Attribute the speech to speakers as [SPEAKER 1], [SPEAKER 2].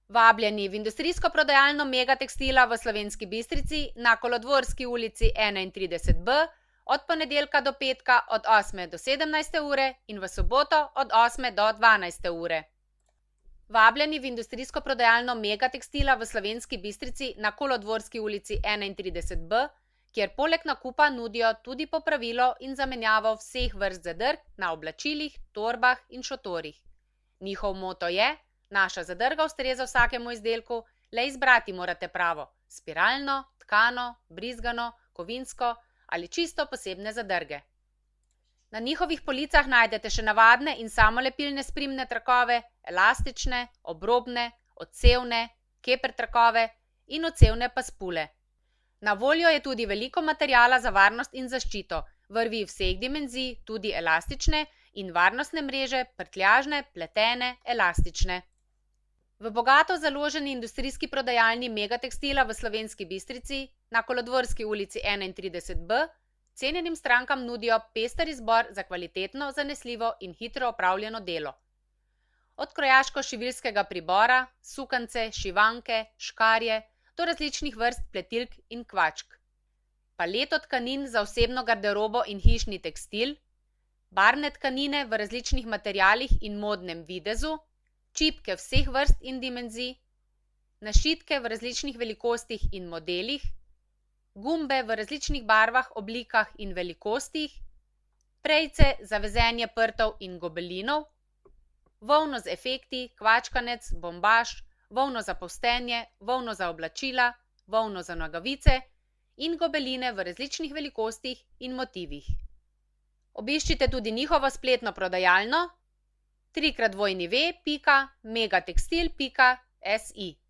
[SPEAKER 1] Vabljeni v industrijsko prodajalno Megatekstila v Slovenski Bistrici na Kolodvorski ulici 31B od ponedeljka do petka od 8. do 17. ure in v soboto od 8. do 12. ure. Vabljeni v industrijsko prodajalno Megatekstila v Slovenski Bistrici na Kolodvorski ulici 31B, kjer poleg nakupa nudijo tudi popravilo in zamenjavo vseh vrst zadrg na oblačilih, torbah in šotorih. Njihov moto je: naša zadrga ustreza vsakemu izdelku, le izbrati morate pravo: spiralno, tkano, brizgano, kovinsko ali čisto posebne zadrge. Na njihovih policah najdete še navadne in samolepilne sprimne trakove, elastične, obrobne, odsevne, keper trakove in odsevne paspule. Na voljo je tudi veliko materiala za varnost in zaščito, vrvi vseh dimenzij, tudi elastične in varnostne mreže, prtljažne, pletene, elastične. V bogato založeni industrijski prodajalni Megatekstila v Slovenski Bistrici na Kolodvorski ulici 31B cenjenim strankam nudijo pester izbor za kvalitetno, zanesljivo in hitro opravljeno delo. Od krojaško-šiviljskega pribora, sukance, šivanke, škarje do različnih vrst pletilk in kvačk. Paleto tkanin za osebno garderobo in hišni tekstil, barvne tkanine v različnih materialih in modnem videzu, čipke vseh vrst in dimenzij, našitke v različnih velikostih in modelih, gumbe v različnih barvah, oblikah in velikostih, prejce za vezenje prtov in gobelinov, volno z efekti, kvačkanec, bombaž, volno za polstenje, volno za oblačila, volno za nogavice in gobeline v različnih velikostih in motivih. Obiščite tudi njihovo spletno prodajalno www.megatekstil.si.